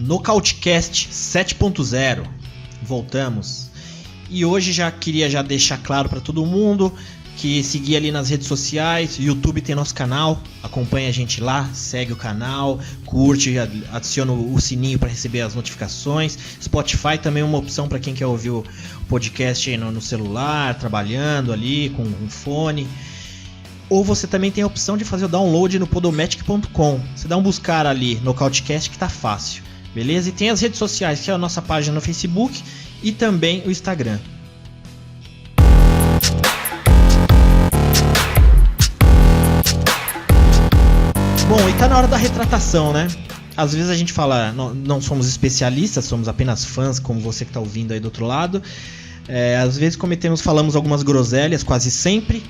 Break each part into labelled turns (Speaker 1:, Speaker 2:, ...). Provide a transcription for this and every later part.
Speaker 1: Nocautecast 7.0, voltamos. E hoje já queria deixar claro para todo mundo que seguir ali nas redes sociais. YouTube tem nosso canal, acompanha a gente lá, segue o canal, curte, adiciona o sininho para receber as notificações. Spotify também é uma opção para quem quer ouvir o podcast aí no celular, trabalhando ali com um fone. Ou você também tem a opção de fazer o download no podomatic.com. Você dá um buscar ali no Nocautecast que tá fácil, beleza? E tem as redes sociais, que é a nossa página no Facebook e também o Instagram. Bom, e tá na hora da retratação, né? Às vezes a gente fala, não somos especialistas, somos apenas fãs, como você que tá ouvindo aí do outro lado. Às vezes falamos algumas groselhas, quase sempre.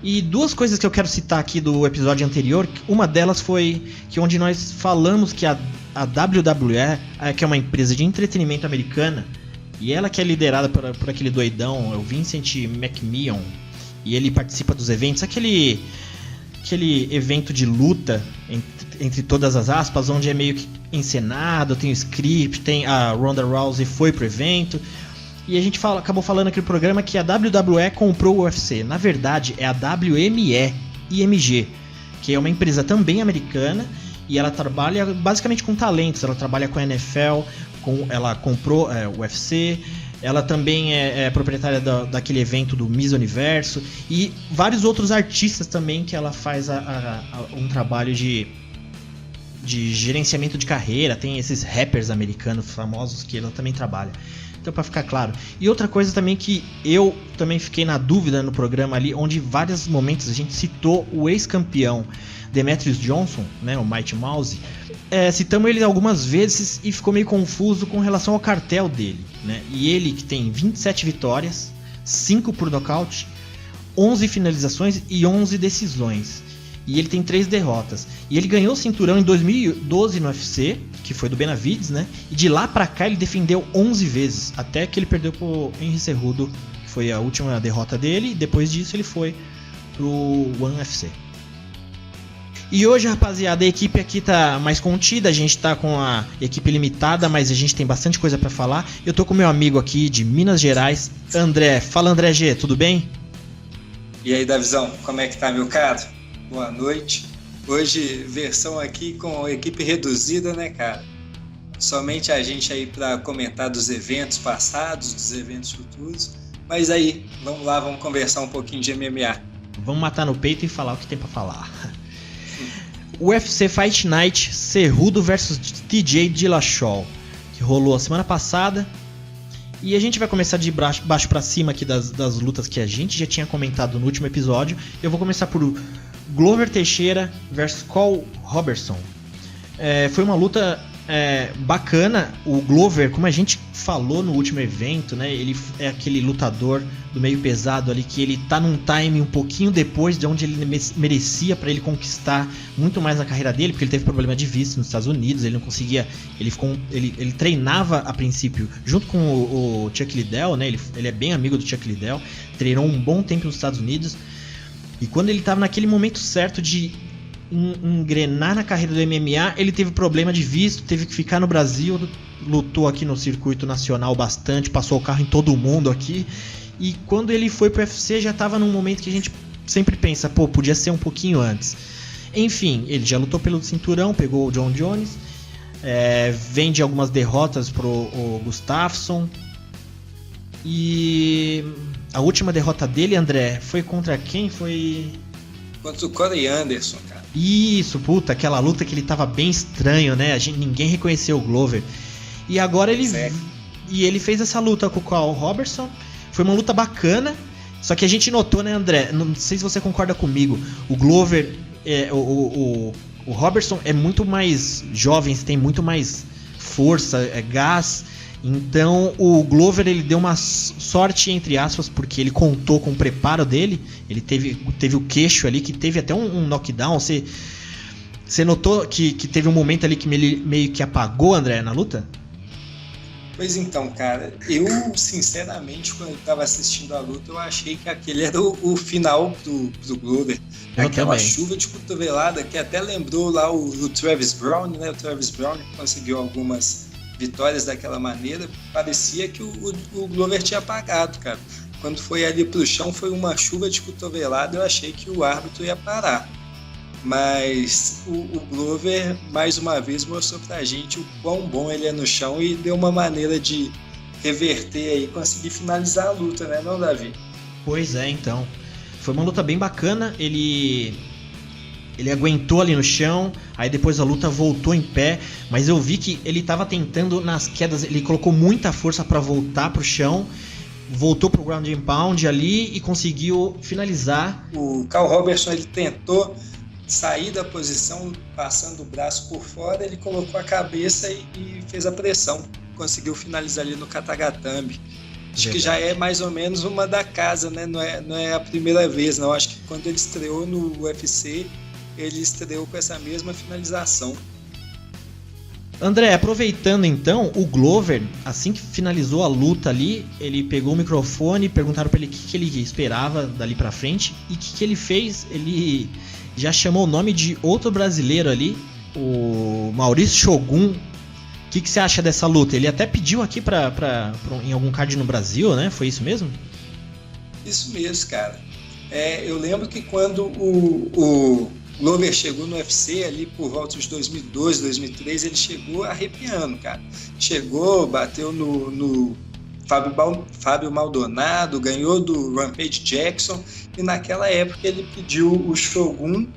Speaker 1: E duas coisas que eu quero citar aqui do episódio anterior, uma delas foi que onde nós falamos que a WWE, que é uma empresa de entretenimento americana, e ela que é liderada por aquele doidão, o Vincent McMahon, e ele participa dos eventos, aquele evento de luta, entre todas as aspas, onde é meio que encenado, tem o script, tem a Ronda Rousey foi pro evento. E a gente acabou falando aqui no programa que a WWE comprou o UFC. Na verdade, é a WME-IMG, que é uma empresa também americana, e ela trabalha basicamente com talentos. Ela trabalha com a NFL, ela comprou o UFC, ela também é proprietária daquele evento do Miss Universo, e vários outros artistas também que ela faz um trabalho de gerenciamento de carreira. Tem esses rappers americanos famosos que ela também trabalha. Então, para ficar claro. E outra coisa também que eu também fiquei na dúvida no programa ali, onde em vários momentos a gente citou o ex-campeão Demetrius Johnson, né, o Mighty Mouse. Citamos ele algumas vezes e ficou meio confuso com relação ao cartel dele, né? E ele que tem 27 vitórias, 5 por nocaute, 11 finalizações e 11 decisões. E ele tem 3 derrotas. E ele ganhou o cinturão em 2012 no UFC, que foi do Benavidez, né? E de lá pra cá ele defendeu 11 vezes, até que ele perdeu pro Henry Cejudo, que foi a última derrota dele. E depois disso ele foi pro One UFC. E hoje, rapaziada, a equipe aqui tá mais contida. A gente tá com a equipe limitada, mas a gente tem bastante coisa pra falar. Eu tô com meu amigo aqui de Minas Gerais, André. Fala, André G, tudo bem?
Speaker 2: E aí, Davizão, como é que tá, meu caro? Boa noite. Hoje, versão aqui com equipe reduzida, né, cara? Somente a gente aí para comentar dos eventos passados, dos eventos futuros. Mas aí, vamos lá, vamos conversar um pouquinho de MMA.
Speaker 1: Vamos matar no peito e falar o que tem pra falar. UFC Fight Night, Cejudo vs TJ Dillashaw, que rolou a semana passada. E a gente vai começar de baixo pra cima aqui das lutas que a gente já tinha comentado no último episódio. Eu vou começar por Glover Teixeira vs Cole Robertson. Foi uma luta bacana. O Glover, como a gente falou no último evento, né, ele é aquele lutador do meio pesado ali, que ele tá num time um pouquinho depois de onde ele merecia para ele conquistar muito mais a carreira dele, porque ele teve problema de visto nos Estados Unidos, ele não conseguia, ele treinava a princípio junto com o Chuck Liddell, né, ele é bem amigo do Chuck Liddell, treinou um bom tempo nos Estados Unidos, e quando ele tava naquele momento certo de engrenar na carreira do MMA, ele teve problema de visto, teve que ficar no Brasil, lutou aqui no circuito nacional bastante, passou o carro em todo mundo aqui, e quando ele foi pro UFC já estava num momento que a gente sempre pensa, podia ser um pouquinho antes. Enfim, ele já lutou pelo cinturão, pegou o John Jones, vem de algumas derrotas pro Gustafsson, e a última derrota dele, André, foi contra quem? Foi
Speaker 2: contra o Corey Anderson, cara.
Speaker 1: Isso, puta, aquela luta que ele tava bem estranho, né? Ninguém reconheceu o Glover. E agora ele fez essa luta com o Cole Robertson. Foi uma luta bacana. Só que a gente notou, né, André? Não sei se você concorda comigo. O Glover, o Robertson é muito mais jovem, tem muito mais força, gás. Então o Glover ele deu uma sorte, entre aspas, porque ele contou com o preparo dele. Ele teve o queixo ali, que teve até um knockdown. Você notou que teve um momento ali que ele meio que apagou, André, na luta?
Speaker 2: Pois então, cara, eu sinceramente, quando eu tava assistindo a luta, eu achei que aquele era o final do Glover. Aquela chuva de cotovelada que até lembrou lá o Travis Brown, né? O Travis Brown conseguiu algumas vitórias daquela maneira. Parecia que o Glover tinha apagado, cara. Quando foi ali pro chão, foi uma chuva de cotovelada, eu achei que o árbitro ia parar. Mas o Glover, mais uma vez, mostrou pra gente o quão bom ele é no chão e deu uma maneira de reverter aí, conseguir finalizar a luta, né, não, Davi?
Speaker 1: Pois é, então. Foi uma luta bem bacana, ele aguentou ali no chão, aí depois a luta voltou em pé, mas eu vi que ele tava tentando nas quedas, ele colocou muita força pra voltar pro chão, voltou pro ground and pound ali e conseguiu finalizar.
Speaker 2: O Carl Robertson, ele tentou sair da posição, passando o braço por fora, ele colocou a cabeça e fez a pressão, conseguiu finalizar ali no Katagatame. Acho que já é mais ou menos uma da casa, né? Não é a primeira vez, não. Acho que quando ele estreou no UFC, ele estreou com essa mesma finalização.
Speaker 1: André, aproveitando então, o Glover, assim que finalizou a luta ali, ele pegou o microfone, perguntaram pra ele o que ele esperava dali pra frente, e o que ele fez? Ele já chamou o nome de outro brasileiro ali, o Maurício Shogun. O que você acha dessa luta? Ele até pediu aqui em algum card no Brasil, né? Foi isso mesmo?
Speaker 2: Isso mesmo, cara. Eu lembro que quando o Glover chegou no UFC ali por volta de 2012, 2013, ele chegou arrepiando, cara. Chegou, bateu no Fábio Maldonado, ganhou do Rampage Jackson, e naquela época ele pediu o Shogun,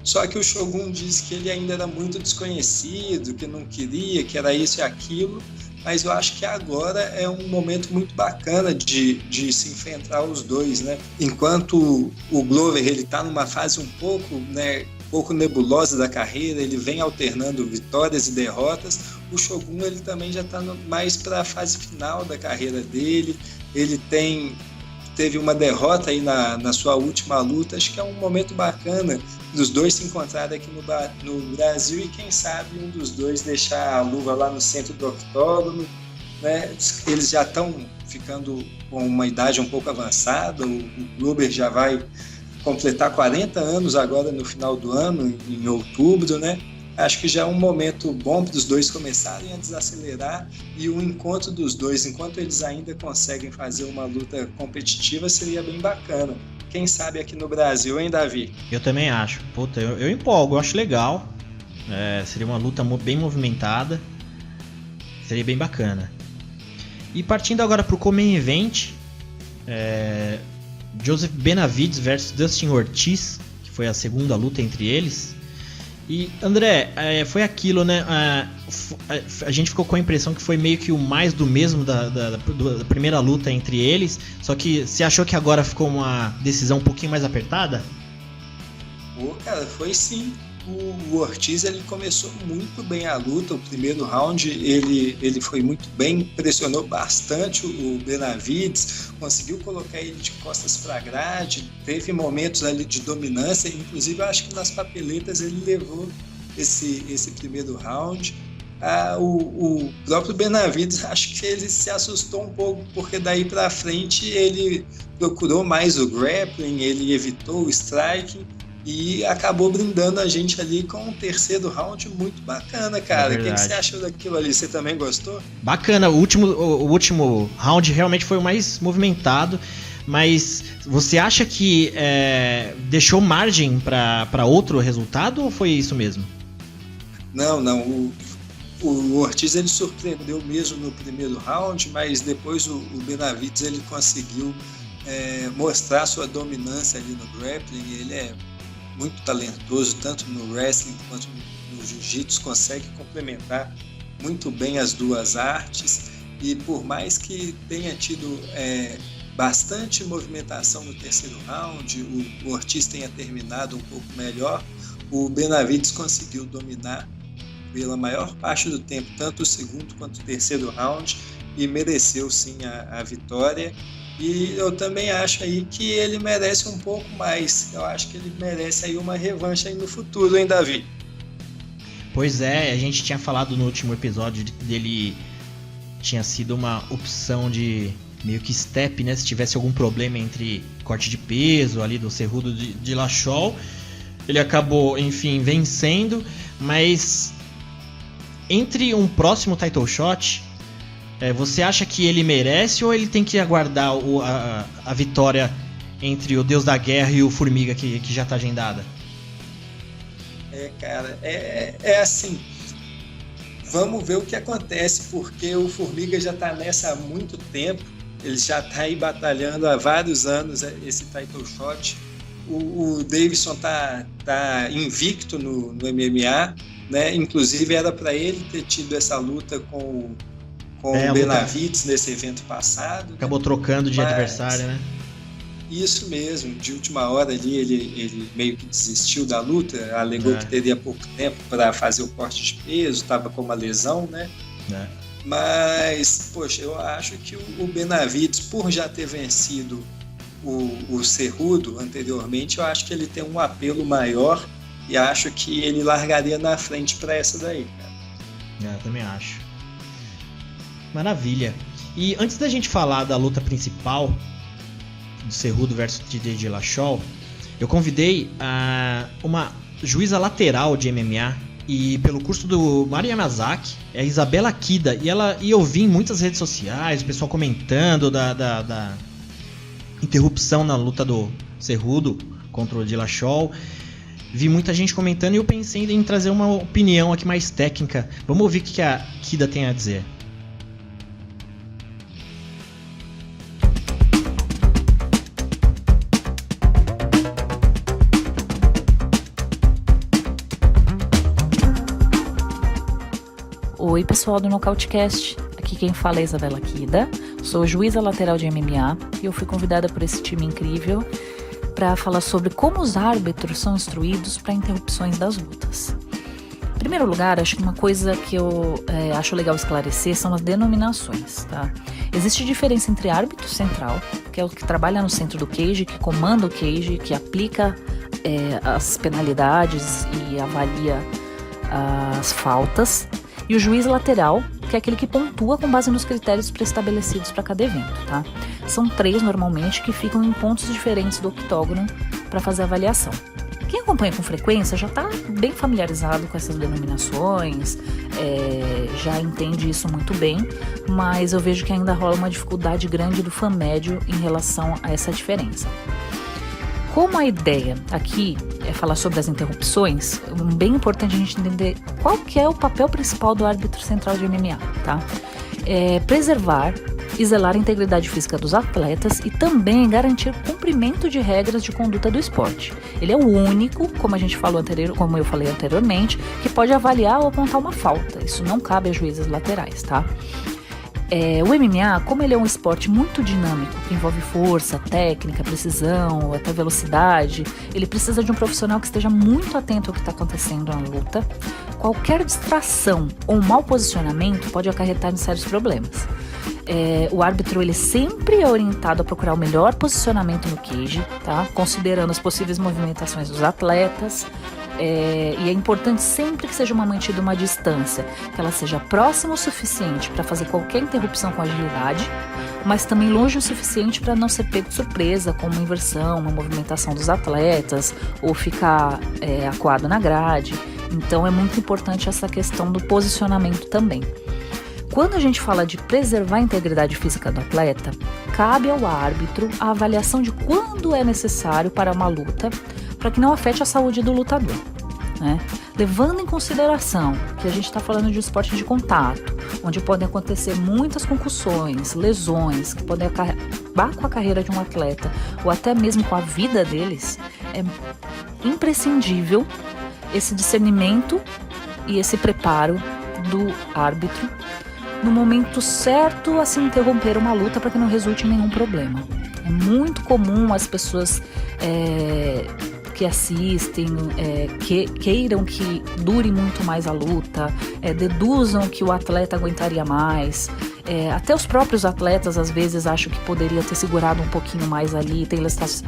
Speaker 2: só que o Shogun disse que ele ainda era muito desconhecido, que não queria, que era isso e aquilo, mas eu acho que agora é um momento muito bacana de se enfrentar os dois, né? Enquanto o Glover ele está numa fase um pouco nebulosa da carreira, ele vem alternando vitórias e derrotas, o Shogun ele também já está mais para a fase final da carreira dele, ele teve uma derrota aí na sua última luta. Acho que é um momento bacana dos dois se encontrarem aqui no Brasil e quem sabe um dos dois deixar a luva lá no centro do octógono, né? Eles já estão ficando com uma idade um pouco avançada, o Glover já vai completar 40 anos agora no final do ano, em outubro, né? Acho que já é um momento bom para os dois começarem a desacelerar, e o encontro dos dois, enquanto eles ainda conseguem fazer uma luta competitiva, seria bem bacana. Quem sabe aqui no Brasil, hein, Davi?
Speaker 1: Eu também acho. Puta, eu empolgo, eu acho legal. Seria uma luta bem movimentada. Seria bem bacana. E partindo agora para o Main Event, Joseph Benavidez versus Dustin Ortiz, que foi a segunda luta entre eles. E, André, foi aquilo, né? A gente ficou com a impressão que foi meio que o mais do mesmo da primeira luta entre eles. Só que você achou que agora ficou uma decisão um pouquinho mais apertada?
Speaker 2: Cara, foi sim. O Ortiz ele começou muito bem a luta. O primeiro round ele foi muito bem, pressionou bastante o Benavidez, conseguiu colocar ele de costas para a grade, teve momentos ali de dominância, inclusive eu acho que nas papeletas ele levou esse primeiro round. O próprio Benavidez, acho que ele se assustou um pouco, porque daí para frente ele procurou mais o grappling, ele evitou o striking e acabou brindando a gente ali com um terceiro round muito bacana, cara. O que você achou daquilo ali? Você também gostou?
Speaker 1: Bacana, o último round realmente foi o mais movimentado, mas você acha que deixou margem para outro resultado ou foi isso mesmo?
Speaker 2: Não. O Ortiz ele surpreendeu mesmo no primeiro round, mas depois o Benavidez ele conseguiu mostrar sua dominância ali no grappling. Ele é muito talentoso, tanto no wrestling quanto no jiu-jitsu, consegue complementar muito bem as duas artes, e por mais que tenha tido bastante movimentação no terceiro round, o Ortiz tenha terminado um pouco melhor, o Benavidez conseguiu dominar pela maior parte do tempo, tanto o segundo quanto o terceiro round, e mereceu sim a vitória. E eu também acho aí que ele merece um pouco mais. Eu acho que ele merece aí uma revanche aí no futuro, hein, Davi?
Speaker 1: Pois é, a gente tinha falado no último episódio dele tinha sido uma opção de meio que step, né? Se tivesse algum problema entre corte de peso ali do Cerrudo de Dillashaw, ele acabou, enfim, vencendo. Mas entre um próximo title shot, você acha que ele merece ou ele tem que aguardar a vitória entre o Deus da Guerra e o Formiga que já está agendada?
Speaker 2: Cara, é assim, vamos ver o que acontece, porque o Formiga já está nessa há muito tempo, ele já está aí batalhando há vários anos esse title shot. O Deiveson tá invicto no MMA, né? Inclusive era para ele ter tido essa luta com o Benavidez nesse evento passado.
Speaker 1: Acabou trocando de adversário, né?
Speaker 2: Isso mesmo, de última hora ali ele meio que desistiu da luta, alegou que teria pouco tempo para fazer o corte de peso, estava com uma lesão, né? Mas, poxa, eu acho que o Benavidez, por já ter vencido o Cerrudo anteriormente, eu acho que ele tem um apelo maior e acho que ele largaria na frente para essa daí, cara.
Speaker 1: Eu também acho. Maravilha. E antes da gente falar da luta principal do Cerrudo versus TJ Dillashaw, eu convidei uma juíza lateral de MMA e pelo curso do Mario Yamazaki, é a Isabela Kida, e eu vi em muitas redes sociais o pessoal comentando da interrupção na luta do Cerrudo contra o Dillashaw. Vi muita gente comentando e eu pensei em trazer uma opinião aqui mais técnica. Vamos ouvir o que a Kida tem a dizer.
Speaker 3: Oi pessoal do Nocautecast, aqui quem fala é Isabela Kida, sou juíza lateral de MMA e eu fui convidada por esse time incrível para falar sobre como os árbitros são instruídos para interrupções das lutas. Em primeiro lugar, acho que uma coisa que eu acho legal esclarecer são as denominações, tá? Existe diferença entre árbitro central, que é o que trabalha no centro do cage, que comanda o cage, que aplica as penalidades e avalia as faltas, e o juiz lateral, que é aquele que pontua com base nos critérios pré-estabelecidos para cada evento, tá? São 3 normalmente que ficam em pontos diferentes do octógono para fazer a avaliação. Quem acompanha com frequência já está bem familiarizado com essas denominações, já entende isso muito bem, mas eu vejo que ainda rola uma dificuldade grande do fã médio em relação a essa diferença. Como a ideia aqui é falar sobre as interrupções, é bem importante a gente entender qual que é o papel principal do árbitro central de MMA, tá? Preservar e zelar a integridade física dos atletas e também garantir cumprimento de regras de conduta do esporte. Ele é o único, como eu falei anteriormente, que pode avaliar ou apontar uma falta. Isso não cabe a juízes laterais, tá? O MMA, como ele é um esporte muito dinâmico, que envolve força, técnica, precisão, até velocidade, ele precisa de um profissional que esteja muito atento ao que está acontecendo na luta. Qualquer distração ou um mau posicionamento pode acarretar em sérios problemas. O árbitro ele sempre é orientado a procurar o melhor posicionamento no cage, tá? Considerando as possíveis movimentações dos atletas. E é importante sempre que seja mantida uma distância, que ela seja próxima o suficiente para fazer qualquer interrupção com agilidade, mas também longe o suficiente para não ser pego de surpresa com uma inversão, uma movimentação dos atletas ou ficar acuado na grade. Então é muito importante essa questão do posicionamento também. Quando a gente fala de preservar a integridade física do atleta, cabe ao árbitro a avaliação de quando é necessário para uma luta para que não afete a saúde do lutador, né? Levando em consideração que a gente está falando de um esporte de contato, onde podem acontecer muitas concussões, lesões, que podem acabar com a carreira de um atleta ou até mesmo com a vida deles, é imprescindível esse discernimento e esse preparo do árbitro no momento certo a se interromper uma luta para que não resulte em nenhum problema. É muito comum as pessoas que assistem queiram que dure muito mais a luta, deduzam que o atleta aguentaria mais, até os próprios atletas às vezes acham que poderia ter segurado um pouquinho mais ali, tem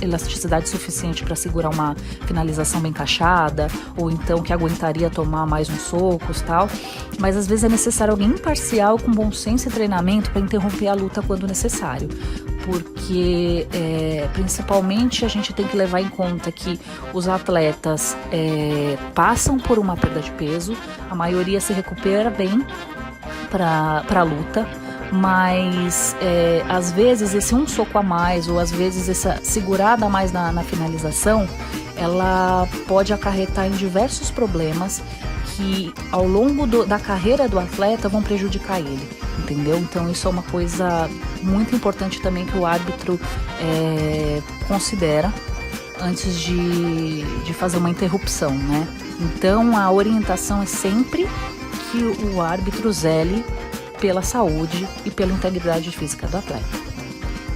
Speaker 3: elasticidade suficiente para segurar uma finalização bem encaixada, ou então que aguentaria tomar mais uns socos e tal, mas às vezes é necessário alguém imparcial com bom senso e treinamento para interromper a luta quando necessário, porque principalmente a gente tem que levar em conta que os atletas passam por uma perda de peso, a maioria se recupera bem para a luta, mas às vezes esse um soco a mais ou às vezes essa segurada a mais na finalização, ela pode acarretar em diversos problemas que ao longo da carreira do atleta vão prejudicar ele, entendeu? Então isso é uma coisa muito importante também que o árbitro considera antes de fazer uma interrupção, né? Então a orientação é sempre que o árbitro zele pela saúde e pela integridade física do atleta.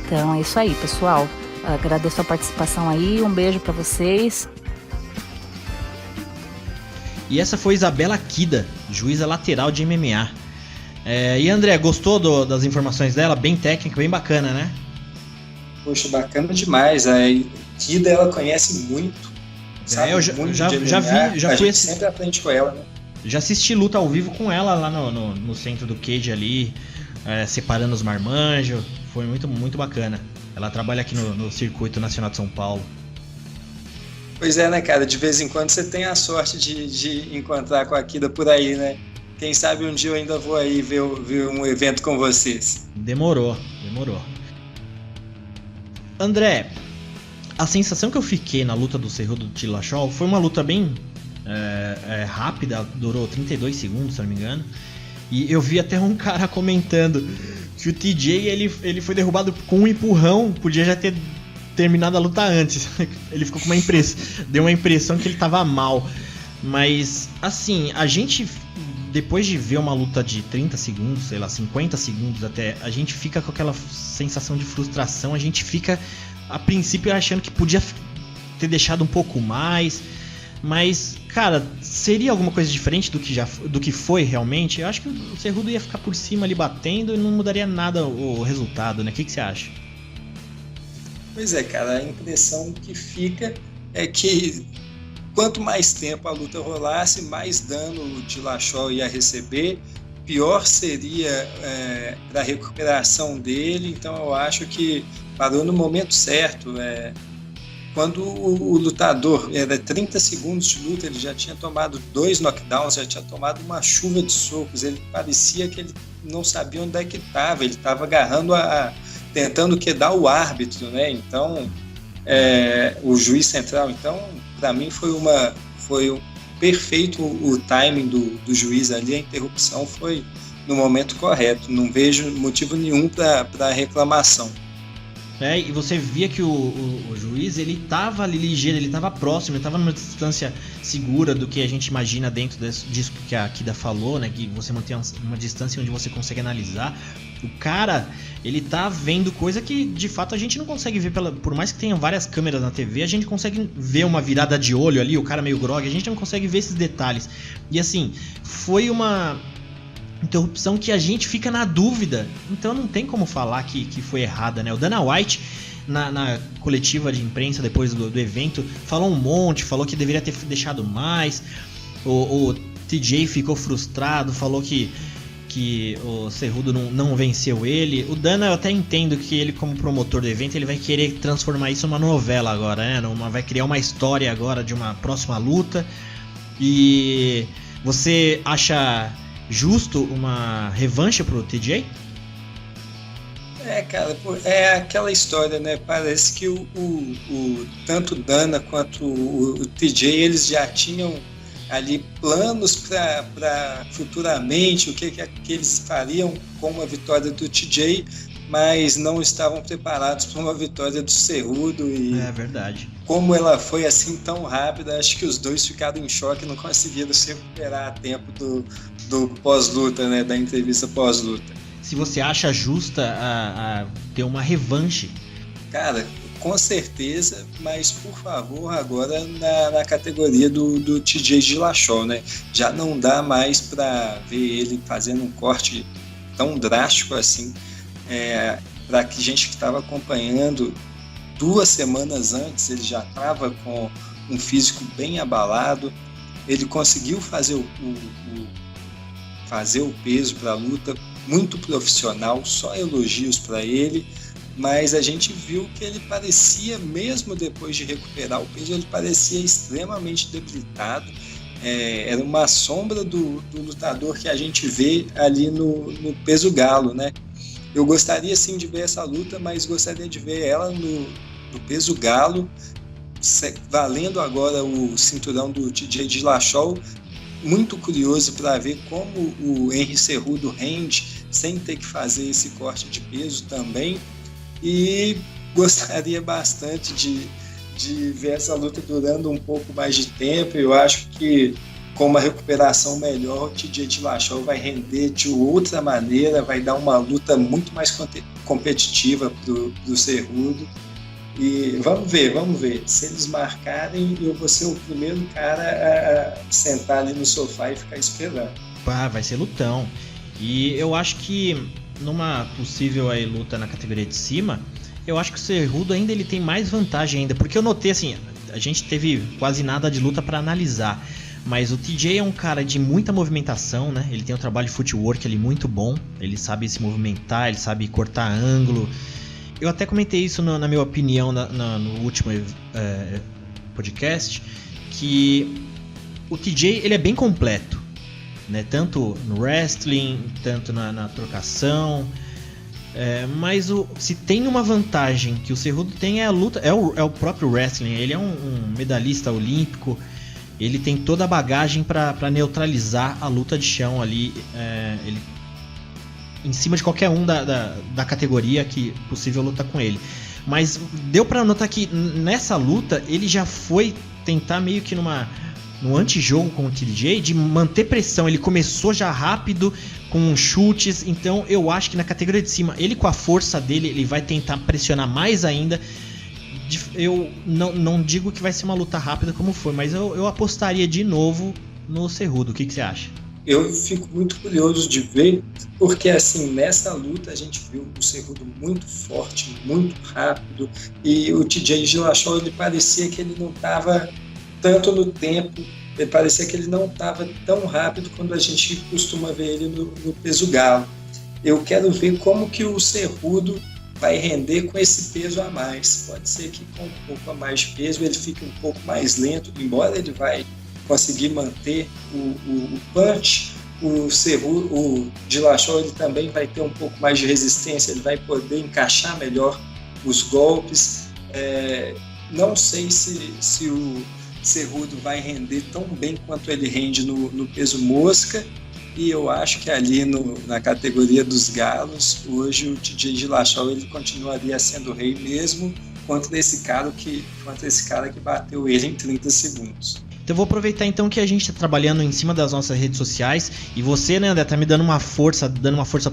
Speaker 3: Então é isso aí, pessoal. Agradeço a participação aí, um beijo para vocês.
Speaker 1: E essa foi Isabela Kida, juíza lateral de MMA. E André, gostou das informações dela? Bem técnica, bem bacana, né?
Speaker 2: Poxa, bacana demais. A Kida, ela conhece muito. Sabe
Speaker 1: eu
Speaker 2: muito
Speaker 1: já
Speaker 2: de
Speaker 1: vi,
Speaker 2: MMA.
Speaker 1: já
Speaker 2: a
Speaker 1: fui
Speaker 2: gente sempre aprende com ela, né?
Speaker 1: Já assisti luta ao vivo com ela lá no centro do cage ali, separando os marmanjos. Foi muito, muito bacana. Ela trabalha aqui no Circuito Nacional de São Paulo.
Speaker 2: Pois é, né, cara? De vez em quando você tem a sorte de encontrar com a Kida por aí, né? Quem sabe um dia eu ainda vou aí ver um evento com vocês.
Speaker 1: Demorou. André, a sensação que eu fiquei na luta do Cerrudo Dillashaw foi uma luta bem rápida, durou 32 segundos, se não me engano. E eu vi até um cara comentando que o TJ ele foi derrubado com um empurrão, podia já ter terminado a luta antes. Ele ficou com deu uma impressão que ele tava mal. Mas, assim, a gente, depois de ver uma luta de 30 segundos, sei lá, 50 segundos até, a gente fica com aquela sensação de frustração, a gente fica, a princípio, achando que podia ter deixado um pouco mais. Mas, cara, seria alguma coisa diferente do que foi realmente? Eu acho que o Cerrudo ia ficar por cima ali batendo e não mudaria nada o resultado, né? O que você acha?
Speaker 2: Pois é, cara, a impressão que fica é que quanto mais tempo a luta rolasse, mais dano o Dillashaw ia receber, pior seria para a recuperação dele. Então eu acho que parou no momento certo. Quando o lutador era 30 segundos de luta, ele já tinha tomado 2 knockdowns, já tinha tomado uma chuva de socos, ele parecia que ele não sabia onde é que estava, ele estava agarrando tentando quedar o árbitro, né? Então, o juiz central, então, para mim foi perfeito o timing do juiz ali, a interrupção foi no momento correto, não vejo motivo nenhum para reclamação.
Speaker 1: E você via que o juiz, ele tava ali ligeiro, ele tava próximo, ele tava numa distância segura do que a gente imagina dentro disso que a Kida falou, né? Que você mantém uma distância onde você consegue analisar. O cara, ele tá vendo coisa que de fato a gente não consegue ver, por mais que tenha várias câmeras na TV, a gente consegue ver uma virada de olho ali, o cara meio grogue, a gente não consegue ver esses detalhes. E assim, foi uma interrupção que a gente fica na dúvida, então não tem como falar que foi errada, né? O Dana White, na coletiva de imprensa depois do evento, falou um monte, falou que deveria ter deixado mais. O TJ ficou frustrado, falou que o Cerrudo não venceu ele. O Dana, eu até entendo que ele, como promotor do evento, ele vai querer transformar isso numa novela agora, né? Vai criar uma história agora de uma próxima luta. E você acha justo uma revanche pro TJ?
Speaker 2: Cara, é aquela história, né? Parece que tanto o Dana quanto o TJ, eles já tinham ali planos para futuramente o que eles fariam com uma vitória do TJ, mas não estavam preparados para uma vitória do Cerrudo. E
Speaker 1: é verdade.
Speaker 2: Como ela foi assim tão rápida, acho que os dois ficaram em choque e não conseguiram se recuperar a tempo do pós-luta, né? Da entrevista pós-luta.
Speaker 1: Se você acha justa a ter uma revanche?
Speaker 2: Cara, com certeza, mas por favor, agora na categoria do TJ Dillashaw, né? Já não dá mais para ver ele fazendo um corte tão drástico assim. Para que gente que estava acompanhando 2 semanas antes, ele já estava com um físico bem abalado. Ele conseguiu fazer o peso para a luta, muito profissional, só elogios para ele, mas a gente viu que ele parecia, mesmo depois de recuperar o peso, ele parecia extremamente debilitado. Era uma sombra do lutador que a gente vê ali no peso galo, né? Eu gostaria sim de ver essa luta, mas gostaria de ver ela no peso galo, valendo agora o cinturão do TJ Dillashaw. Muito curioso para ver como o Henry Cejudo rende sem ter que fazer esse corte de peso também, e gostaria bastante de ver essa luta durando um pouco mais de tempo. Eu acho que com uma recuperação melhor, o TJ Dillashaw vai render de outra maneira, vai dar uma luta muito mais competitiva pro Cejudo. E vamos ver. Se eles marcarem, eu vou ser o primeiro cara a sentar ali no sofá e ficar esperando.
Speaker 1: Vai ser lutão. E eu acho que numa possível aí luta na categoria de cima, eu acho que o Cejudo ainda ele tem mais vantagem ainda, porque eu notei assim, a gente teve quase nada de luta para analisar, mas o TJ é um cara de muita movimentação, né? Ele tem um trabalho de footwork ali muito bom, ele sabe se movimentar, ele sabe cortar ângulo. Eu até comentei isso na minha opinião no último podcast, que o TJ ele é bem completo, né? Tanto no wrestling, tanto na trocação, mas se tem uma vantagem que o Cejudo tem é a luta, é o próprio wrestling. Ele é um medalhista olímpico, ele tem toda a bagagem para neutralizar a luta de chão ali, ele em cima de qualquer um da categoria que possível luta com ele. Mas deu pra notar que nessa luta ele já foi tentar meio que no antijogo com o TJ, de manter pressão. Ele começou já rápido com chutes, então eu acho que na categoria de cima, ele com a força dele, ele vai tentar pressionar mais ainda. Eu não digo que vai ser uma luta rápida como foi, mas eu apostaria de novo no Cejudo. O que você acha?
Speaker 2: Eu fico muito curioso de ver, porque assim, nessa luta a gente viu o Cejudo muito forte, muito rápido, e o TJ Dillashaw, ele parecia que ele não estava tanto no tempo, ele parecia que ele não estava tão rápido quando a gente costuma ver ele no peso galo. Eu quero ver como que o Cejudo vai render com esse peso a mais. Pode ser que com um pouco a mais de peso ele fique um pouco mais lento, embora ele vai conseguir manter o punch. O Dillashaw ele também vai ter um pouco mais de resistência, ele vai poder encaixar melhor os golpes. Não sei se o Cejudo vai render tão bem quanto ele rende no peso mosca, e eu acho que ali na categoria dos galos, hoje o TJ Dillashaw ele continuaria sendo rei mesmo contra esse cara que bateu ele em 30 segundos.
Speaker 1: Então eu vou aproveitar então que a gente está trabalhando em cima das nossas redes sociais, e você, né, André, tá me dando uma força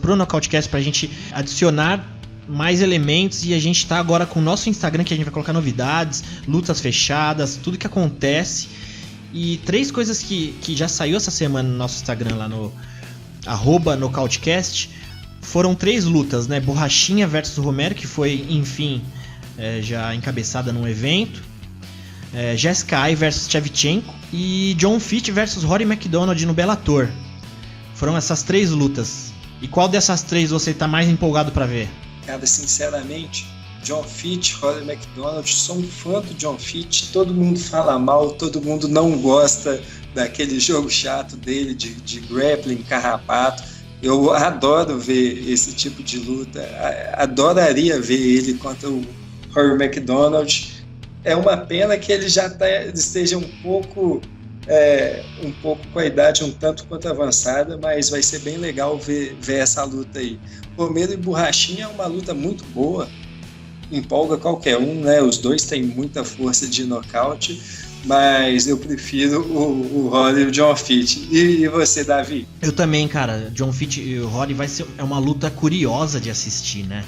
Speaker 1: pro Nocautecast pra gente adicionar mais elementos, e a gente tá agora com o nosso Instagram, que a gente vai colocar novidades, lutas fechadas, tudo que acontece. E 3 coisas que já saiu essa semana no nosso Instagram, lá no @Nocautecast, foram 3 lutas, né? Borrachinha versus Romero, que foi, enfim, já encabeçada num evento. Jessica Ai versus Shevchenko e John Fitch versus Rory MacDonald no Bellator. Foram essas 3 lutas. E qual dessas 3 você tá mais empolgado para ver?
Speaker 2: Cara, sinceramente, John Fitch, Rory MacDonald, sou um fã do John Fitch. Todo mundo fala mal, todo mundo não gosta daquele jogo chato dele de grappling, carrapato. Eu adoro ver esse tipo de luta. Adoraria ver ele contra o Rory MacDonald. É uma pena que ele já esteja um pouco com a idade um tanto quanto avançada, mas vai ser bem legal ver essa luta aí. Romero e Borrachinha é uma luta muito boa, empolga qualquer um, né? Os dois têm muita força de nocaute, mas eu prefiro o Rory e o John Fitch. E você, Davi?
Speaker 1: Eu também, cara. John Fitch e o Rory é uma luta curiosa de assistir, né?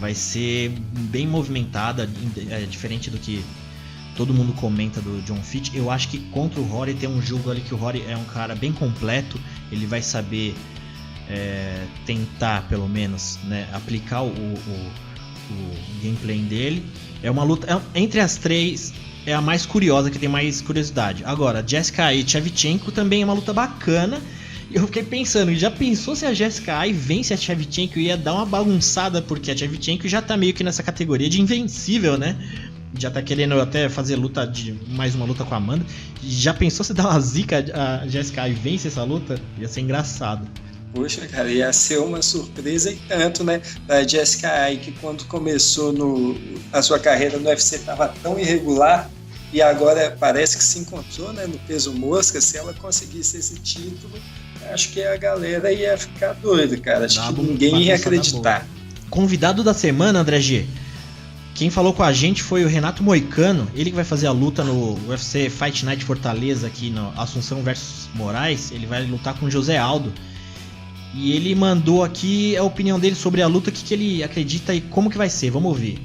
Speaker 1: Vai ser bem movimentada, diferente do que todo mundo comenta do John Fitch. Eu acho que contra o Rory tem um jogo ali que o Rory é um cara bem completo, ele vai saber tentar, pelo menos, né, aplicar o gameplay dele. É uma luta, entre as três, é a mais curiosa, que tem mais curiosidade. Agora, Jessica e Shevchenko também é uma luta bacana. E eu fiquei pensando, já pensou se a Jessica Ai vence a Shevchenko? Ia dar uma bagunçada, porque a Shevchenko já tá meio que nessa categoria de invencível, né? Já tá querendo até fazer mais uma luta com a Amanda. Já pensou se dá uma zica, a Jessica Ai vence essa luta? Ia ser engraçado.
Speaker 2: Poxa, cara, ia ser uma surpresa e tanto, né? Da Jessica Ai, que quando começou a sua carreira no UFC tava tão irregular, e agora parece que se encontrou, né, no peso mosca. Se ela conseguisse esse título, acho que a galera ia ficar doida, cara. Acho que ninguém ia acreditar.
Speaker 1: Convidado da semana, André G. Quem falou com a gente foi o Renato Moicano. Ele que vai fazer a luta no UFC Fight Night Fortaleza, aqui no Assunção versus Moraes. Ele vai lutar com o José Aldo. E ele mandou aqui a opinião dele sobre a luta, o que ele acredita e como que vai ser. Vamos ouvir.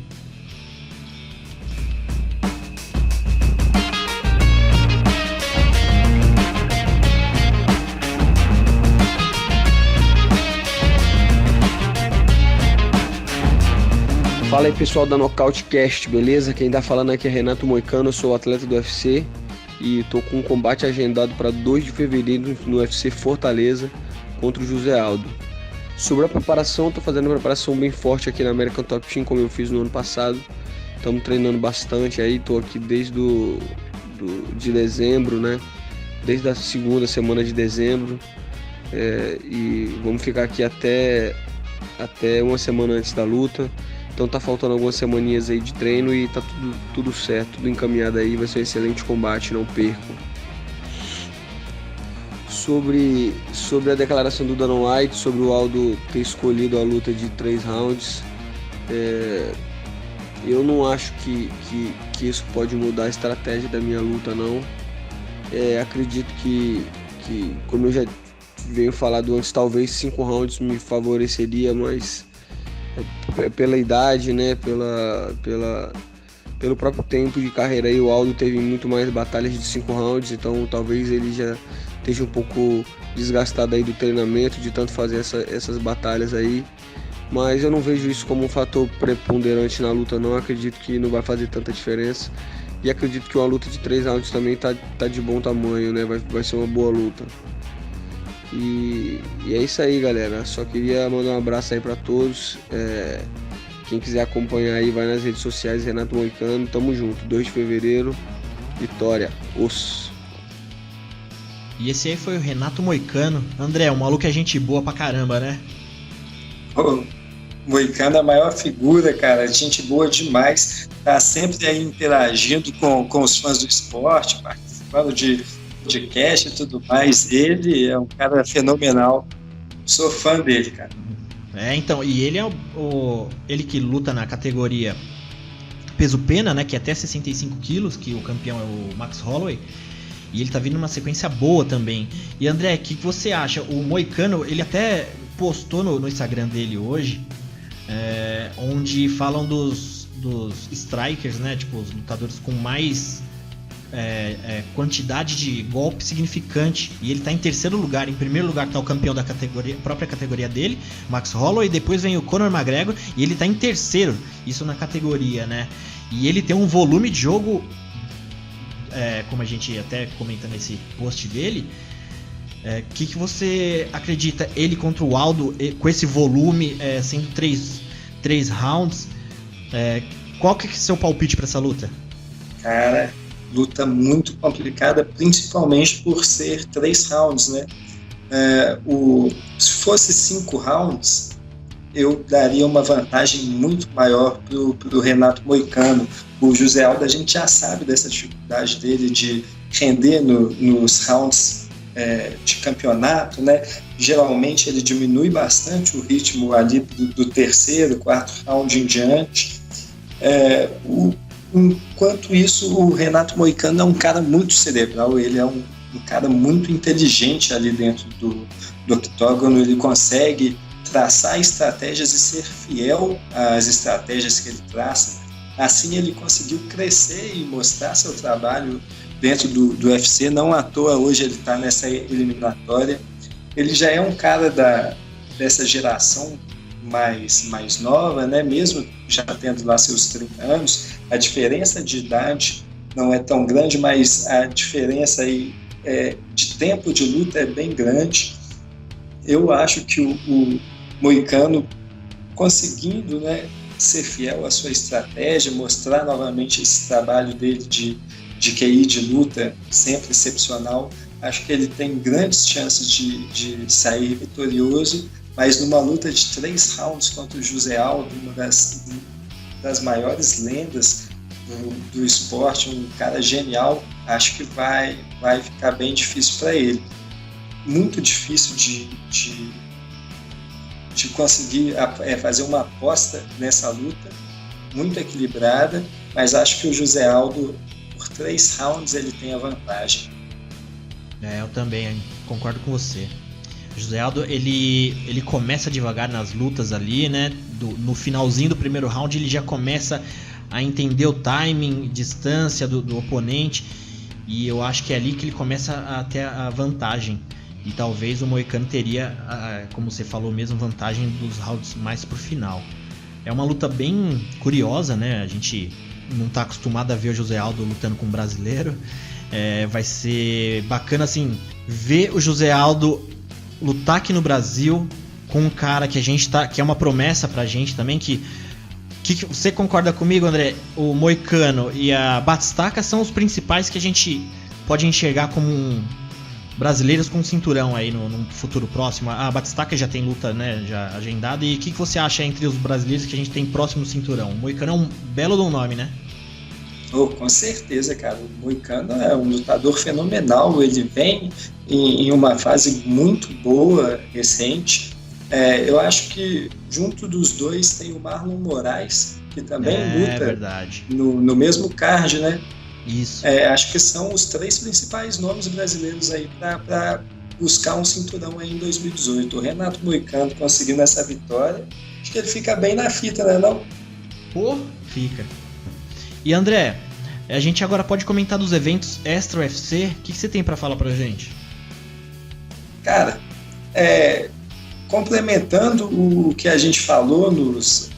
Speaker 4: Fala aí, pessoal da Nocautecast, beleza? Quem tá falando aqui é Renato Moicano, eu sou atleta do UFC e tô com um combate agendado para 2 de fevereiro no UFC Fortaleza contra o José Aldo. Sobre a preparação, tô fazendo uma preparação bem forte aqui na American Top Team, como eu fiz no ano passado. Estamos treinando bastante aí, tô aqui desde de dezembro, né? Desde a segunda semana de dezembro, e vamos ficar aqui até uma semana antes da luta. Então tá faltando algumas semaninhas aí de treino e tá tudo certo, tudo encaminhado aí, vai ser um excelente combate, não percam. Sobre a declaração do Dana White, sobre o Aldo ter escolhido a luta de 3 rounds, eu não acho que isso pode mudar a estratégia da minha luta, não. Acredito que, como eu já venho falado antes, talvez 5 rounds me favoreceria, mas pela idade, né, pelo próprio tempo de carreira aí, o Aldo teve muito mais batalhas de 5 rounds, então talvez ele já esteja um pouco desgastado aí do treinamento, de tanto fazer essas batalhas aí, mas eu não vejo isso como um fator preponderante na luta, não. Acredito que não vai fazer tanta diferença e acredito que uma luta de 3 rounds também tá de bom tamanho, né, vai ser uma boa luta. E é isso aí, galera. Só queria mandar um abraço aí pra todos. Quem quiser acompanhar aí, vai nas redes sociais, Renato Moicano. Tamo junto, 2 de fevereiro, Vitória,
Speaker 1: E esse aí foi o Renato Moicano. André, um maluco é gente boa pra caramba, né?
Speaker 2: O Moicano é a maior figura, cara. Gente boa demais. Tá sempre aí interagindo com os fãs do esporte, participando de podcast e tudo mais. Ele é um cara fenomenal. Sou fã dele, cara.
Speaker 1: Então, e ele é ele que luta na categoria peso pena, né, que é até 65 quilos, que o campeão é o Max Holloway, e ele tá vindo numa sequência boa também. E André, o que você acha? O Moicano, ele até postou no Instagram dele hoje, onde falam dos strikers, né, tipo, os lutadores com mais quantidade de golpe significante, e ele tá em terceiro lugar. Em primeiro lugar tá o campeão da própria categoria dele, Max Holloway, depois vem o Conor McGregor, e ele tá em terceiro, isso na categoria, né? E ele tem um volume de jogo, como a gente até comenta nesse post dele. Que você acredita, ele contra o Aldo, com esse volume, sendo 3 rounds, qual que é o seu palpite para essa luta?
Speaker 2: Cara, luta muito complicada, principalmente por ser 3 rounds, né? Se fosse 5 rounds, eu daria uma vantagem muito maior pro Renato Moicano. O José Aldo, a gente já sabe dessa dificuldade dele de render nos rounds de campeonato, né? Geralmente ele diminui bastante o ritmo ali do terceiro, 4º round em diante. Enquanto isso, o Renato Moicano é um cara muito cerebral, ele é um cara muito inteligente ali dentro do octógono. Ele consegue traçar estratégias e ser fiel às estratégias que ele traça. Assim ele conseguiu crescer e mostrar seu trabalho dentro do UFC. Não à toa hoje ele está nessa eliminatória. Ele já é um cara dessa geração mais nova, né? Mesmo já tendo lá seus 30 anos, a diferença de idade não é tão grande, mas a diferença aí, de tempo de luta é bem grande. Eu acho que o Moicano, conseguindo, né, ser fiel à sua estratégia, mostrar novamente esse trabalho dele de QI de luta sempre excepcional, acho que ele tem grandes chances de sair vitorioso, mas numa luta de 3 rounds contra o José Aldo, uma das maiores lendas do esporte, um cara genial, acho que vai ficar bem difícil para ele. Muito difícil de conseguir fazer uma aposta nessa luta, muito equilibrada, mas acho que o José Aldo, por 3 rounds, ele tem a vantagem.
Speaker 1: Eu também concordo com você. O José Aldo, ele começa devagar nas lutas ali, né? No finalzinho do primeiro round, ele já começa a entender o timing, distância do oponente, e eu acho que é ali que ele começa a ter a vantagem. E talvez o Moicano teria, como você falou mesmo, vantagem dos rounds mais pro final. É uma luta bem curiosa, né? A gente não tá acostumado a ver o José Aldo lutando com um brasileiro. Vai ser bacana, assim, ver o José Aldo lutar aqui no Brasil com um cara que que é uma promessa pra gente também, que você concorda comigo, André? O Moicano e a Batistaca são os principais que a gente pode enxergar como brasileiros com cinturão aí no futuro próximo. A Batistaca já tem luta, né, já agendada. E o que você acha entre os brasileiros que a gente tem próximo cinturão? O Moicano é um belo de um nome, né?
Speaker 2: Com certeza, cara. O Moicano é um lutador fenomenal. Ele vem em uma fase muito boa, recente. Eu acho que junto dos dois tem o Marlon Moraes, que também luta no mesmo card, né?
Speaker 1: Isso.
Speaker 2: Acho que são os 3 principais nomes brasileiros aí para buscar um cinturão aí em 2018. O Renato Moicano conseguindo essa vitória, acho que ele fica bem na fita, né, não?
Speaker 1: Pô, fica. E André, a gente agora pode comentar dos eventos Extra UFC. O que você tem para falar pra gente?
Speaker 2: Cara, complementando o que a gente falou nos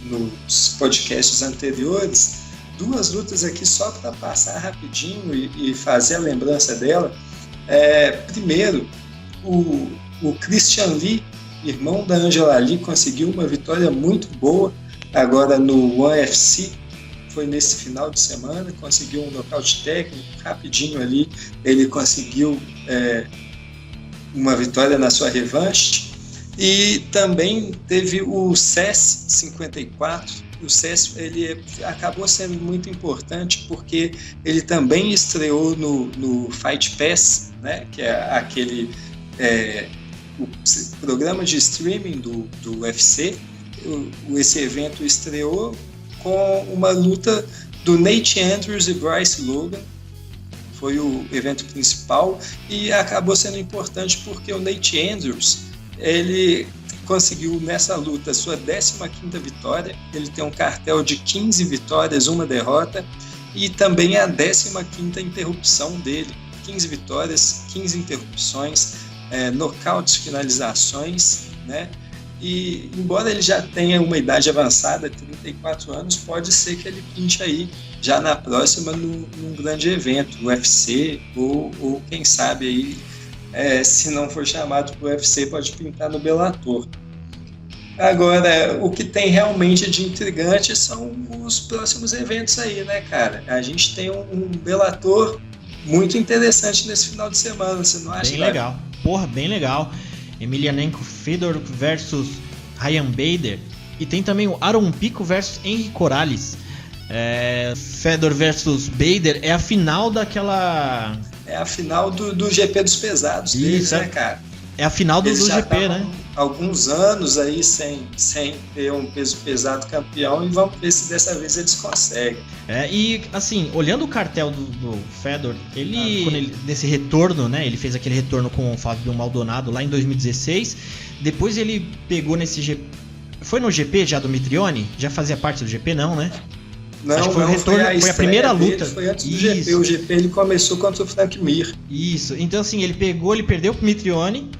Speaker 2: podcasts anteriores, 2 lutas aqui só para passar rapidinho e fazer a lembrança dela. Primeiro, o Christian Lee, irmão da Angela Lee, conseguiu uma vitória muito boa agora no ONE FC. Foi nesse final de semana, conseguiu um nocaute técnico rapidinho ali. Ele conseguiu uma vitória na sua revanche. E também teve o CES 54. O CES ele acabou sendo muito importante porque ele também estreou no Fight Pass, né, que é aquele o programa de streaming do UFC. Esse evento estreou com uma luta do Nate Andrews e Bryce Logan. Foi o evento principal e acabou sendo importante porque o Nate Andrews, ele conseguiu nessa luta a sua 15ª vitória. Ele tem um cartel de 15 vitórias, 1 derrota, e também a 15ª interrupção dele. 15 vitórias, 15 interrupções, nocautes, finalizações, né? E embora ele já tenha uma idade avançada, 34 anos, pode ser que ele pinte aí já na próxima num grande evento, UFC, ou quem sabe aí, se não for chamado para o UFC, pode pintar no Bellator. Agora, o que tem realmente de intrigante são os próximos eventos aí, né, cara? A gente tem um Bellator muito interessante nesse final de semana, você não acha?
Speaker 1: Bem legal, bem legal. Emelianenko Fedor versus Ryan Bader. E tem também o Aaron Pico versus Henry Corrales. Fedor versus Bader é a final daquela...
Speaker 2: É a final do GP dos pesados deles, né, cara?
Speaker 1: É a final do GP, né?
Speaker 2: Alguns anos aí sem ter um peso pesado campeão, e vamos ver se dessa vez eles conseguem.
Speaker 1: E assim, olhando o cartel do Fedor, nesse retorno, né? Ele fez aquele retorno com o Fábio Maldonado lá em 2016. Depois ele pegou nesse GP. Foi no GP já do Mitrione? Já fazia parte do GP, não, né?
Speaker 2: Não,
Speaker 1: acho que foi o retorno, foi a primeira luta.
Speaker 2: Foi antes do GP. O GP ele começou contra o Frank Mir.
Speaker 1: Isso. Então assim, ele perdeu pro Mitrione.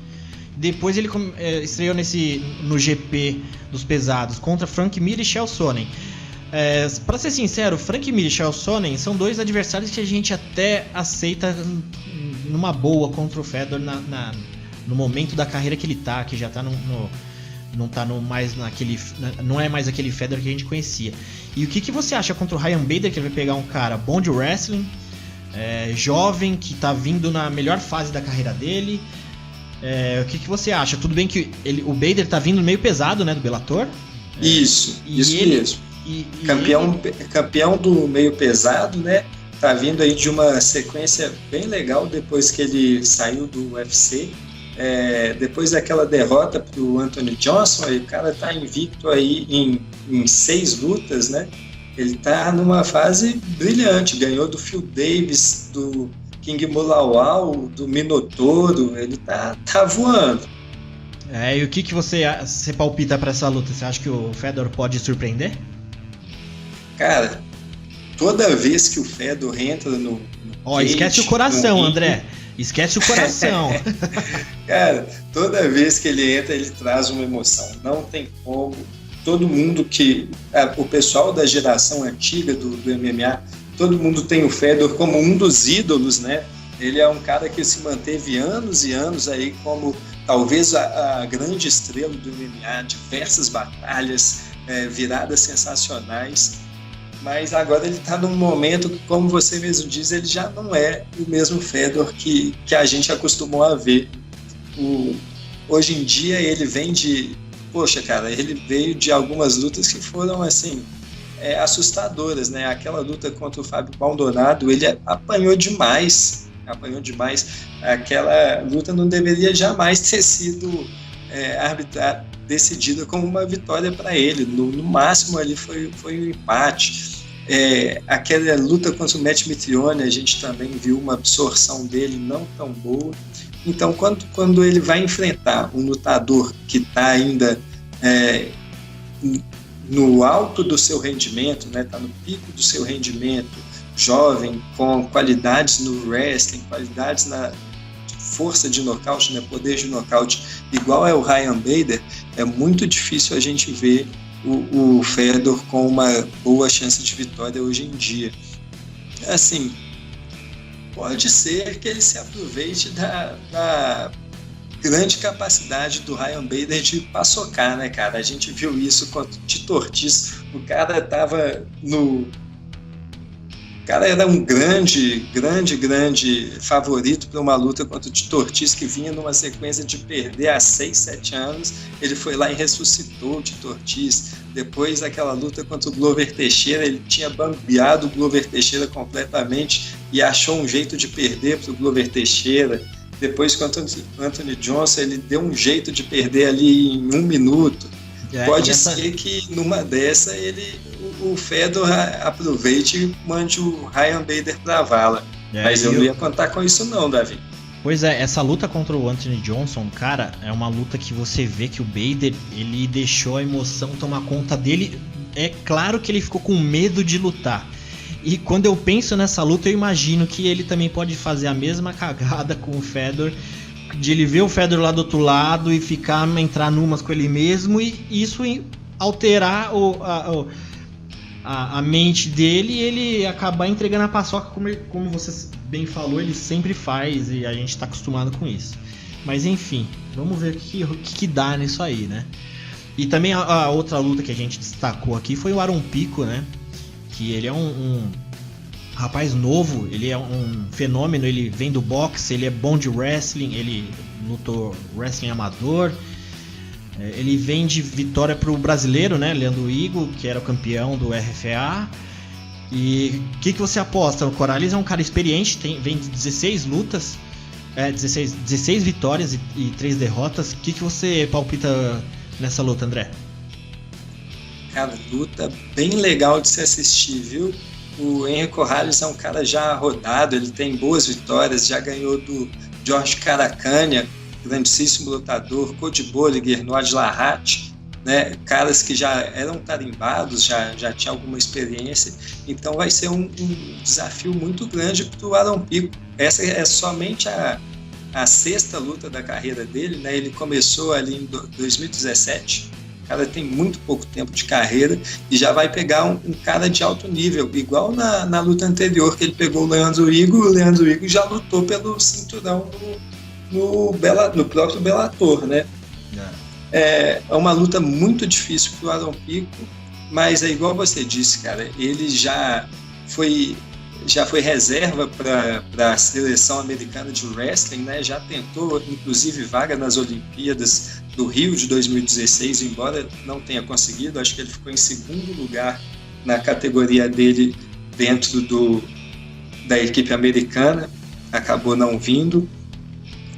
Speaker 1: Depois ele estreou no GP dos pesados contra Frank Mir e Chael Sonnen. Pra ser sincero, Frank Mir e Chael Sonnen são dois adversários que a gente até aceita numa boa contra o Fedor no momento da carreira que ele tá, que já tá não tá não é mais aquele Fedor que a gente conhecia. E o que você acha contra o Ryan Bader, que ele vai pegar um cara bom de wrestling, jovem, que tá vindo na melhor fase da carreira dele? O que você acha? Tudo bem que o Bader tá vindo meio pesado, né, do Bellator?
Speaker 2: Isso mesmo. Campeão do meio pesado, né? Tá vindo aí de uma sequência bem legal depois que ele saiu do UFC. Depois daquela derrota pro Anthony Johnson, o cara tá invicto aí em 6 lutas, né? Ele tá numa fase brilhante, ganhou do Phil Davis, do King Mulawal, do Minotauro, ele tá voando.
Speaker 1: E o que você palpita para essa luta? Você acha que o Fedor pode surpreender?
Speaker 2: Cara, toda vez que o Fedor entra no cage,
Speaker 1: esquece o coração, André. Esquece o coração.
Speaker 2: Cara, toda vez que ele entra, ele traz uma emoção. Não tem como. Todo mundo o pessoal da geração antiga do MMA, todo mundo tem o Fedor como um dos ídolos, né? Ele é um cara que se manteve anos e anos aí como talvez a grande estrela do MMA, diversas batalhas, viradas sensacionais. Mas agora ele está num momento que, como você mesmo diz, ele já não é o mesmo Fedor que a gente acostumou a ver. Hoje em dia ele vem ele veio de algumas lutas que foram assim, assustadoras, né? Aquela luta contra o Fábio Maldonado, ele apanhou demais. Aquela luta não deveria jamais ter sido decidida como uma vitória para ele. No máximo ali foi um empate. Aquela luta contra o Matt Mitrione, a gente também viu uma absorção dele não tão boa. Então, quando ele vai enfrentar um lutador que está ainda no alto do seu rendimento, né, está no pico do seu rendimento, jovem, com qualidades no wrestling, qualidades na força de nocaute, né, poder de nocaute, igual é o Ryan Bader, é muito difícil a gente ver o Fedor com uma boa chance de vitória hoje em dia. Assim, pode ser que ele se aproveite da grande capacidade do Ryan Bader de paçocar, né, cara? A gente viu isso contra o Tito Ortiz. O cara era um grande favorito para uma luta contra o Tito Ortiz, que vinha numa sequência de perder há 6, 7 anos. Ele foi lá e ressuscitou o Tito Ortiz. Depois daquela luta contra o Glover Teixeira, ele tinha bambeado o Glover Teixeira completamente e achou um jeito de perder para o Glover Teixeira. Depois, contra o Anthony Johnson, ele deu um jeito de perder ali em 1 minuto. Pode ser que numa dessa o Fedor aproveite e mande o Ryan Bader pra vala. Mas eu não ia contar com isso não, Davi.
Speaker 1: Pois essa luta contra o Anthony Johnson, cara, é uma luta que você vê que o Bader, ele deixou a emoção tomar conta dele. É claro que ele ficou com medo de lutar. E quando eu penso nessa luta, eu imagino que ele também pode fazer a mesma cagada com o Fedor, de ele ver o Fedor lá do outro lado e entrar numas com ele mesmo, e isso alterar a mente dele e ele acabar entregando a paçoca, como você bem falou, ele sempre faz e a gente tá acostumado com isso. Mas enfim, vamos ver o que dá nisso aí, né? E também a outra luta que a gente destacou aqui foi o Aaron Pico, né? Que ele é um rapaz novo, ele é um fenômeno, ele vem do boxe, ele é bom de wrestling, ele lutou wrestling amador, ele vem de vitória pro brasileiro, né, Leandro Higo, que era o campeão do RFA. E o que você aposta? O Corrales é um cara experiente, vem de 16 lutas, 16 vitórias e 3 derrotas. O que você palpita nessa luta, André?
Speaker 2: Cara, luta bem legal de se assistir, viu? O Henry Corrales é um cara já rodado, ele tem boas vitórias, já ganhou do George Caracania, grandíssimo lutador, Cody Bolliger, Noad Lahat, né? Caras que já eram tarimbados, já tinham alguma experiência, então vai ser um desafio muito grande para o Aaron Pico. Essa é somente a 6ª luta da carreira dele, né? Ele começou ali em 2017. O cara tem muito pouco tempo de carreira e já vai pegar um cara de alto nível, igual na luta anterior que ele pegou o Leandro Higo já lutou pelo cinturão no próprio Bellator, né? É uma luta muito difícil para o Aaron Pico, mas é igual você disse, cara, ele já foi reserva para a seleção americana de wrestling, né? Já tentou, inclusive, vaga nas Olimpíadas do Rio de 2016, embora não tenha conseguido. Acho que ele ficou em 2º lugar na categoria dele dentro da equipe americana, acabou não vindo.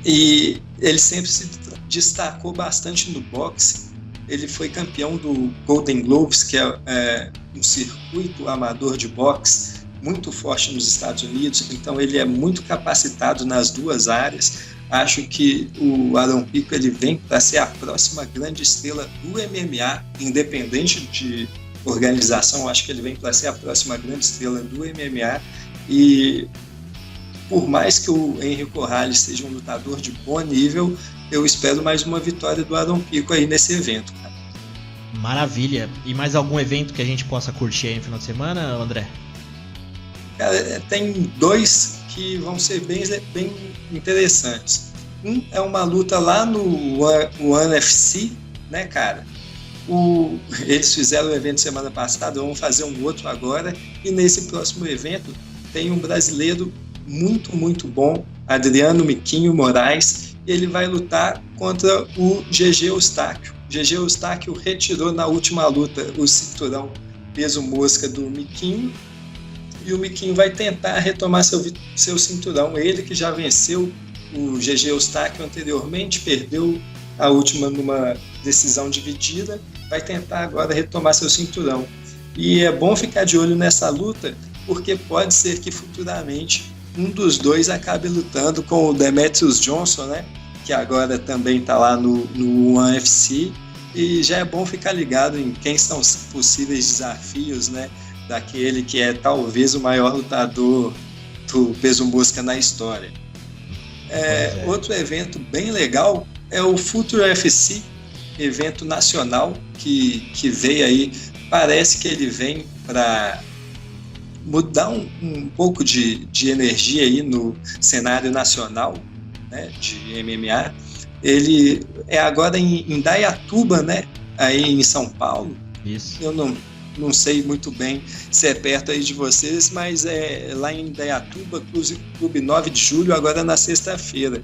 Speaker 2: E ele sempre se destacou bastante no boxe. Ele foi campeão do Golden Gloves, que é um circuito amador de boxe muito forte nos Estados Unidos, então ele é muito capacitado nas duas áreas. Acho que o Aaron Pico ele vem para ser a próxima grande estrela do MMA, independente de organização. Acho que ele vem para ser a próxima grande estrela do MMA, e por mais que o Henry Corrales seja um lutador de bom nível, eu espero mais uma vitória do Aaron Pico aí nesse evento, cara.
Speaker 1: Maravilha. E mais algum evento que a gente possa curtir aí no final de semana, André?
Speaker 2: Cara, tem 2 que vão ser bem interessantes. Um é uma luta lá no One FC, né, cara? Eles fizeram o evento semana passada, vão fazer um outro agora, e nesse próximo evento tem um brasileiro muito, muito bom, Adriano Miquinho Moraes. Ele vai lutar contra o GG Eustáquio. GG Eustáquio retirou na última luta o cinturão peso mosca do Miquinho, e o Miquinho vai tentar retomar seu cinturão. Ele que já venceu o GG Eustáquio anteriormente, perdeu a última numa decisão dividida, vai tentar agora retomar seu cinturão. E é bom ficar de olho nessa luta, porque pode ser que futuramente um dos dois acabe lutando com o Demetrius Johnson, né? Que agora também está lá no UFC, e já é bom ficar ligado em quem são os possíveis desafios, né? Daquele que é talvez o maior lutador do peso mosca na história. Outro evento bem legal é o Future UFC, evento nacional que veio aí. Parece que ele vem para mudar um pouco de energia aí no cenário nacional, né, de MMA. Ele é agora em Dayatuba, né, aí em São Paulo. Isso. Eu não sei muito bem se é perto aí de vocês, mas é lá em Dayatuba, Clube 9 de Julho, agora na sexta-feira.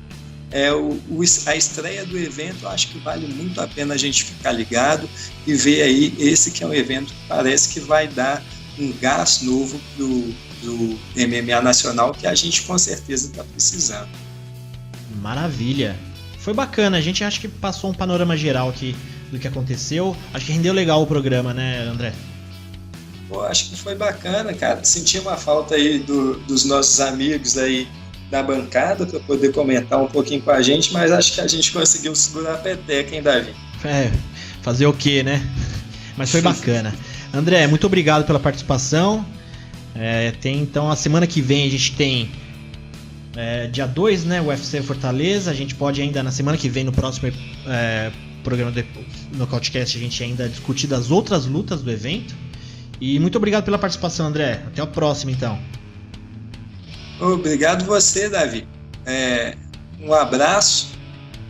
Speaker 2: A estreia do evento, acho que vale muito a pena a gente ficar ligado e ver aí esse que é um evento que parece que vai dar um gás novo do MMA nacional, que a gente com certeza está precisando.
Speaker 1: Maravilha! Foi bacana, a gente acha que passou um panorama geral aqui do que aconteceu. Acho que rendeu legal o programa, né, André?
Speaker 2: Pô, acho que foi bacana, cara. Senti uma falta aí dos nossos amigos aí da bancada para poder comentar um pouquinho com a gente, mas acho que a gente conseguiu segurar a peteca, hein, Davi?
Speaker 1: Fazer o quê, né? Mas foi bacana. André, muito obrigado pela participação. Tem então a semana que vem a gente tem dia 2, né, UFC Fortaleza. A gente pode ainda na semana que vem, no próximo programa do Nocautecast, a gente ainda discutir das outras lutas do evento. E muito obrigado pela participação, André. Até o próximo, então.
Speaker 2: Obrigado você, Davi. Um abraço.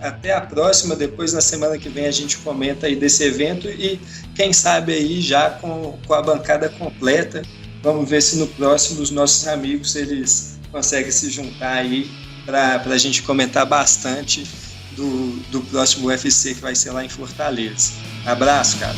Speaker 2: Até a próxima. Depois, na semana que vem, a gente comenta aí desse evento e quem sabe aí já com a bancada completa. Vamos ver se no próximo os nossos amigos eles conseguem se juntar aí para a gente comentar bastante do próximo UFC que vai ser lá em Fortaleza. Abraço, cara.